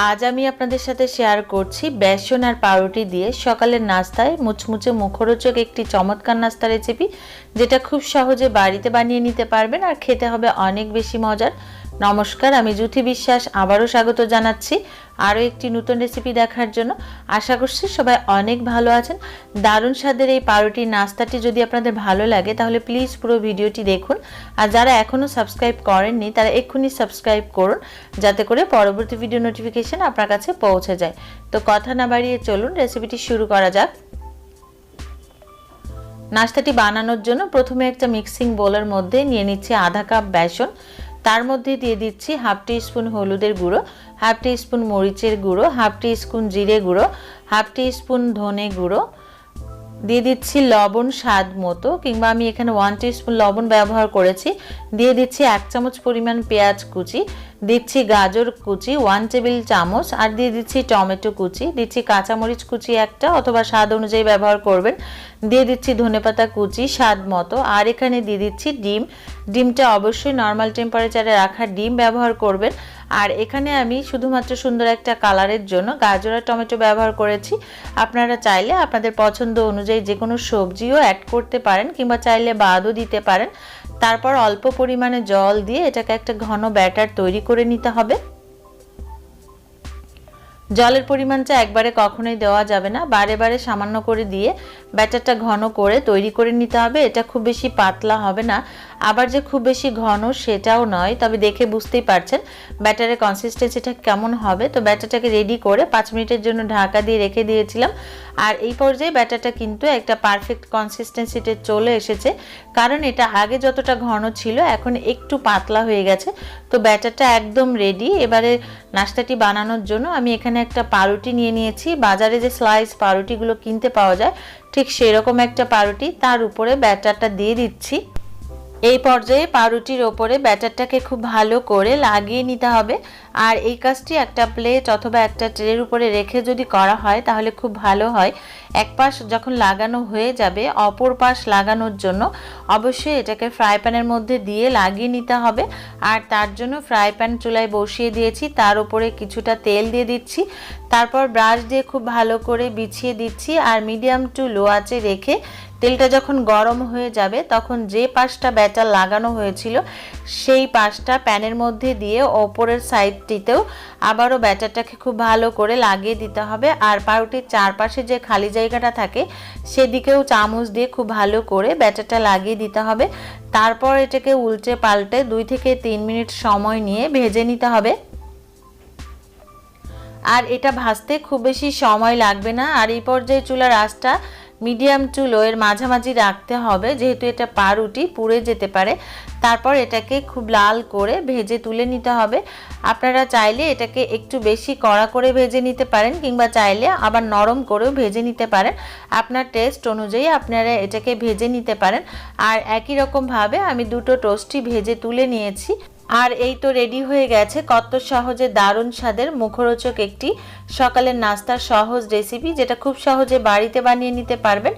আজ আমি আপনাদের সাথে শেয়ার করছি বেসন আর পাউরুটি দিয়ে সকালের নাস্তায় মুচমুচে মুখরোচক একটি চমৎকার নাস্তা রেসিপি, যেটা খুব সহজে বাড়িতে বানিয়ে নিতে পারবেন আর খেতে হবে অনেক বেশি মজার। নমস্কার, আমি জ্যোতি বিশ্বাস আবারও স্বাগত জানাচ্ছি আরও একটি নতুন রেসিপি দেখার জন্য। আশা করছি সবাই অনেক ভালো আছেন। দারুণ স্বাদের এই পাউরুটির নাস্তাটি যদি আপনাদের ভালো লাগে তাহলে প্লিজ পুরো ভিডিওটি দেখুন, আর যারা এখনও সাবস্ক্রাইব করেননি তারা এক্ষুনি সাবস্ক্রাইব করুন, যাতে করে পরবর্তী ভিডিও নোটিফিকেশন আপনার কাছে পৌঁছে যায়। তো কথা না বাড়িয়ে চলুন রেসিপিটি শুরু করা যাক। নাস্তাটি বানানোর জন্য প্রথমে একটা মিক্সিং বোলের মধ্যে নিয়ে নিচ্ছি আধা কাপ বেসন। তার মধ্যে দিয়ে দিচ্ছি হাফ টি স্পুন হলুদের গুঁড়ো, হাফ টি স্পুন মরিচের গুঁড়ো, হাফ টি স্পুন জিরে গুঁড়ো, হাফ টি স্পুন ধনে গুঁড়ো, দিয়ে দিচ্ছি লবণ স্বাদ মতো, কিংবা আমি এখানে 1 টিস্পুন লবণ ব্যবহার করেছি। দিয়ে দিচ্ছি 1 চামচ পরিমাণ পেঁয়াজ কুচি, দিচ্ছি গাজর কুচি 1 টেবিল চামচ, আর দিয়ে দিচ্ছি টমেটো কুচি, দিচ্ছি কাঁচামরিচ কুচি একটা অথবা স্বাদ অনুযায়ী ব্যবহার করবেন, দিয়ে দিচ্ছি ধনেপাতা কুচি স্বাদ মতো, আর এখানে দিয়ে দিচ্ছি ডিম। ডিমটা অবশ্যই নর্মাল টেম্পারেচারে রাখা ডিম ব্যবহার করবেন। আর এখানে আমি শুধুমাত্র সুন্দর একটা কালারের জন্য গাজর আর টমেটো ব্যবহার করেছি। আপনারা চাইলে আপনাদের পছন্দ অনুযায়ী যে কোনো সবজিও অ্যাড করতে পারেন, কিংবা চাইলে বাদও দিতে পারেন। তারপর অল্প পরিমাণে জল দিয়ে এটাকে একটা ঘন ব্যাটার তৈরি করে নিতে হবে। জলের পরিমাণটা একবারে কখনোই দেওয়া যাবে না, বারে বারে সামান্য করে দিয়ে ব্যাটারটা ঘন করে তৈরি করে নিতে হবে। এটা খুব বেশি পাতলা হবে না, আবার যে খুব বেশি ঘন সেটাও নয়, তবে দেখে বুঝতেই পারছেন ব্যাটারের কনসিস্টেন্সিটা কেমন হবে। তো ব্যাটারটাকে রেডি করে 5 মিনিটের জন্য ঢাকা দিয়ে রেখে দিয়েছিলাম। আর এই পর্যায়ে ব্যাটারটা কিন্তু একটা পারফেক্ট কনসিস্টেন্সিতে চলে এসেছে, কারণ এটা আগে যতটা ঘন ছিল এখন একটু পাতলা হয়ে গেছে। তো ব্যাটারটা একদম রেডি। এবারে নাস্তাটি বানানোর জন্য আমি এখানে একটা পাউরুটি নিয়ে নিয়েছি। বাজারে যে স্লাইস পাউরুটিগুলো কিনতে পাওয়া যায় ঠিক সেরকম একটা পাউরুটি, তার উপরে ব্যাটারটা দিয়ে দিচ্ছি। এই পর্যায়ে পাউরুটির ওপরে ব্যাটারটাকে খুব ভালো করে লাগিয়ে নিতে হবে। আর এই কাজটি একটা প্লেট অথবা একটা ট্রের উপরে রেখে যদি করা হয় তাহলে খুব ভালো হয়। এক পাশ যখন লাগানো হয়ে যাবে, অপর পাশ লাগানোর জন্য অবশ্যই এটাকে ফ্রাই প্যানের মধ্যে দিয়ে লাগিয়ে নিতে হবে। আর তার জন্য ফ্রাই প্যান চুলায় বসিয়ে দিয়েছি, তার উপরে কিছুটা তেল দিয়ে দিচ্ছি। তারপর ব্রাশ দিয়ে খুব ভালো করে বিছিয়ে দিচ্ছি, আর মিডিয়াম টু লো আঁচে রেখে তেলটা যখন গরম হয়ে যাবে তখন যে পাশটা ব্যাটার লাগানো হয়েছিল সেই পাশটা প্যানের মধ্যে দিয়ে ওপরের সাইডটিতেও আবারও ব্যাটারটাকে খুব ভালো করে লাগিয়ে দিতে হবে। আর পাউরুটির চারপাশে যে খালি জায়গাটা থাকে সেদিকেও চামচ দিয়ে খুব ভালো করে ব্যাটারটা লাগিয়ে দিতে হবে। তারপর এটাকে উল্টে পাল্টে 2 থেকে 3 মিনিট সময় নিয়ে ভেজে নিতে হবে। আর এটা ভাজতে খুব বেশি সময় লাগবে না। আর এই পর্যায়ে চুলার আঁচটা মিডিয়াম টু লো এর মাঝামাঝি রাখতে হবে, যেহেতু এটা পাউরুটি পুড়ে যেতে পারে। তারপর এটাকে খুব লাল করে ভেজে তুলে নিতে হবে। আপনারা চাইলে এটাকে একটু বেশি কড়া করে ভেজে নিতে পারেন, কিংবা চাইলে আবার নরম করেও ভেজে নিতে পারেন। আপনার টেস্ট অনুযায়ী আপনারা এটাকে ভেজে নিতে পারেন। আর একই রকমভাবে আমি দুটো টোস্টই ভেজে তুলে নিয়েছি। আর এই তো রেডি হয়ে গেছে কত সহজে দারুণ স্বাদের মুখরোচক একটি সকালের নাস্তার সহজ রেসিপি, যেটা খুব সহজে বাড়িতে বানিয়ে নিতে পারবেন।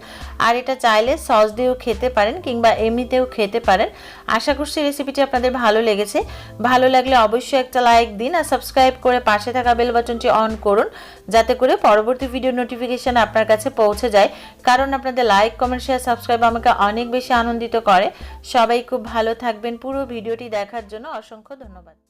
আর এটা চাইলে সস দিয়েও খেতে পারেন, কিংবা এমনিতেও খেতে পারেন। আশা করছি রেসিপিটি আপনাদের ভালো লেগেছে। ভালো লাগলে অবশ্যই একটা লাইক দিন, আর সাবস্ক্রাইব করে পাশে থাকা বেল বাটনটি অন করুন, যাতে করে পরবর্তী ভিডিও নোটিফিকেশন আপনার কাছে পৌঁছে যায়। কারণ আপনাদের লাইক, কমেন্ট, শেয়ার, সাবস্ক্রাইব আমাকে অনেক বেশি আনন্দিত করে। সবাই খুব ভালো থাকবেন। পুরো ভিডিওটি দেখার জন্য অসংখ্য ধন্যবাদ।